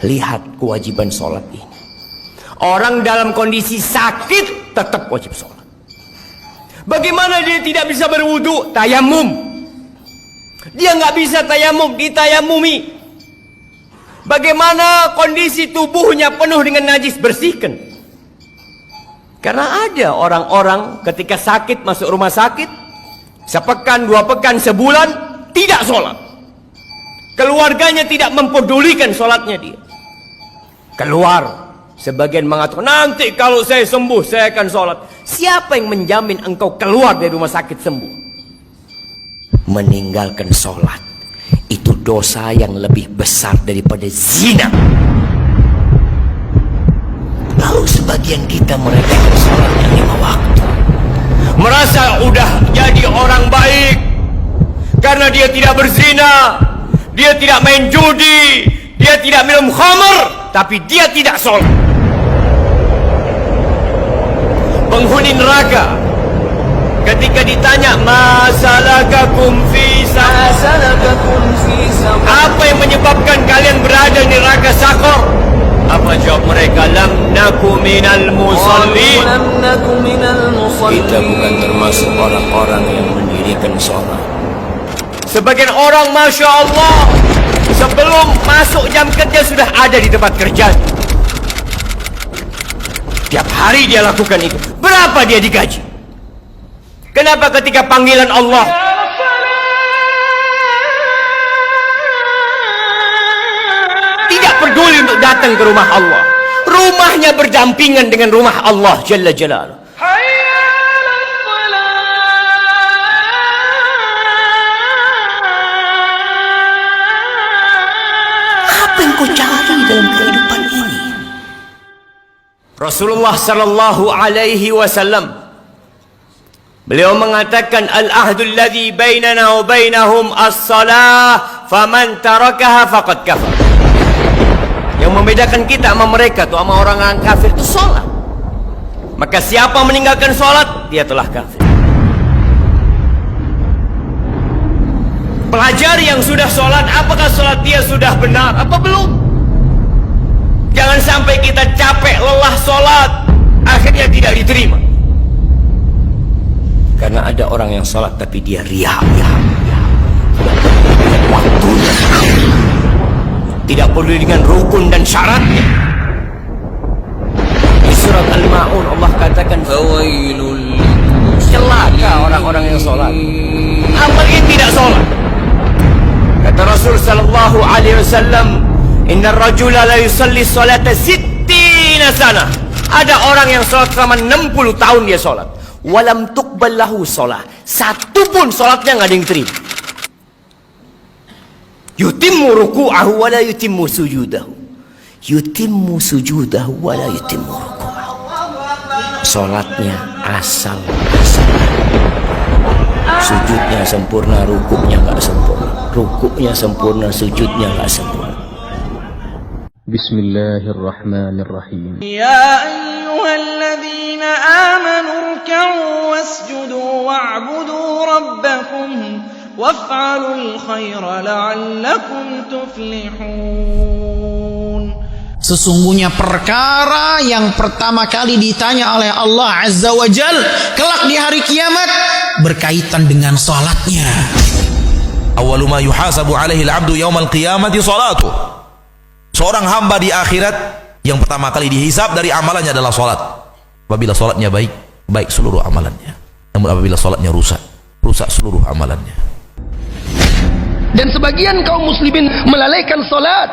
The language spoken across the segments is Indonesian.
Lihat kewajiban sholat ini. Orang dalam kondisi sakit tetap wajib sholat. Bagaimana dia tidak bisa berwudu? Tayamum. Dia nggak bisa tayamum, ditayamumi. Bagaimana kondisi tubuhnya penuh dengan najis? Bersihkan. Karena ada orang-orang ketika sakit masuk rumah sakit, sepekan, 2 pekan, sebulan tidak sholat. Keluarganya tidak mempedulikan sholatnya dia. Keluar, sebagian mengatakan nanti kalau saya sembuh saya akan sholat. Siapa yang menjamin engkau keluar dari rumah sakit sembuh? Meninggalkan sholat itu dosa yang lebih besar daripada zina. Lalu sebagian kita mereka sholatnya 5 waktu, merasa udah jadi orang baik karena dia tidak berzina, dia tidak main judi, dia tidak minum khamr, tapi dia tidak sholat. Penghuni neraka ketika ditanya masalakakum fi saqar, apa yang menyebabkan kalian berada di neraka sakor? Apa jawab mereka? Lam naku minal musallin. Kita bukan termasuk orang-orang yang mendirikan sholat. Sebagian orang Masya Allah sebelum masuk jam kerja sudah ada di tempat kerja. Tiap hari dia lakukan itu. Berapa dia digaji? Kenapa ketika panggilan Allah tidak peduli untuk datang ke rumah Allah? Rumahnya berdampingan dengan rumah Allah Jalla Jalaluh. Apa yang kau cari dalam kehidupan ini? Rasulullah sallallahu alaihi wasallam beliau mengatakan al-ahdul ladzi bainana wa bainahum as-salah faman tarakaha faqad kafar. Yang membedakan kita sama mereka tuh sama orang-orang kafir itu salat. Maka siapa meninggalkan salat dia telah kafir. Pelajari yang sudah salat, apakah salat dia sudah benar apa belum? Jangan sampai kita capek lelah sholat akhirnya tidak diterima. Karena ada orang yang sholat tapi dia riya. Waktunya tidak peduli dengan rukun dan syaratnya. Di surat Al-Ma'un Allah katakan celaka orang-orang yang sholat, apalagi tidak sholat. Kata Rasul sallallahu alaihi wasallam, Inna rajula la yusalli salata 60 sana. Ada orang yang sholat selama 60 tahun dia sholat. Walam tuqbal lahu sholat. Satu pun sholatnya nggak ada yang terima. Yutimmu ruku'ahu wa la yutimmu sujudahu. Yutimmu sujudahu wa la yutimmu ruku'ahu. Sholatnya asal-asalan. Sujudnya sempurna, rukuknya nggak sempurna. Rukuknya sempurna, sujudnya nggak sempurna. بسم الله الرحمن الرحيم يا أيها الذين آمنوا اركعوا واسجدوا واعبدوا ربكم وافعلوا الخير لعلكم تفلحون. Sesungguhnya perkara yang pertama kali ditanya oleh Allah Azza wa Jal kelak di hari kiamat berkaitan dengan salatnya. Awwalu ma yuhasabu alaihi al-'abdu yaumal qiyamati salatuh. Seorang hamba di akhirat yang pertama kali dihisab dari amalannya adalah salat. Apabila salatnya baik, baik seluruh amalannya. Namun apabila salatnya rusak, rusak seluruh amalannya. Dan sebagian kaum muslimin melalaikan salat,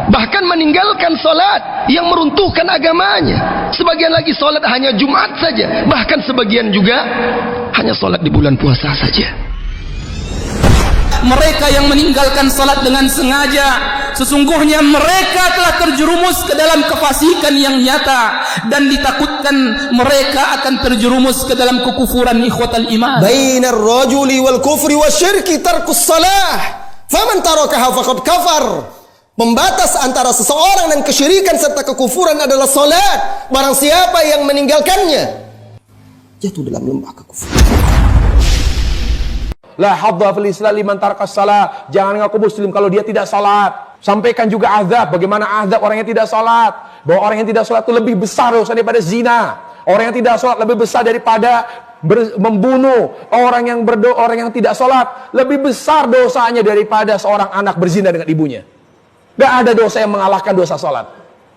bahkan meninggalkan salat yang meruntuhkan agamanya. Sebagian lagi salat hanya Jumat saja, bahkan sebagian juga hanya salat di bulan puasa saja. Mereka yang meninggalkan salat dengan sengaja, sesungguhnya mereka telah terjerumus ke dalam kefasikan yang nyata, dan ditakutkan mereka akan terjerumus ke dalam kekufuran ikhwatal iman. Bainar rajuli wal kufri wasyirki tarkus salah, faman tarakaha faqad kafar. Pembatas antara seseorang dan kesyirikan serta kekufuran adalah salat. Barang siapa yang meninggalkannya jatuh dalam lembah kekufuran. La hadza fil Islam liman tarakas salat. Jangan ngaku muslim kalau dia tidak salat. Sampaikan juga azab, bagaimana azab orang yang tidak sholat. Bahwa orang yang tidak sholat itu lebih besar dosa daripada zina. Orang yang tidak sholat lebih besar daripada membunuh. Orang yang tidak sholat lebih besar dosanya daripada seorang anak berzina dengan ibunya. Gak ada dosa yang mengalahkan dosa sholat.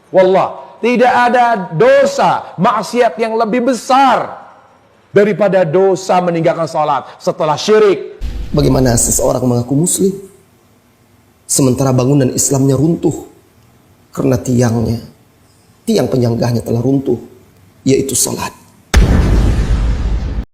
Wallah, tidak ada dosa maksiat yang lebih besar daripada dosa meninggalkan sholat setelah syirik. Bagaimana seseorang mengaku muslim sementara bangunan Islamnya runtuh karena tiang penyanggahnya telah runtuh, yaitu salat.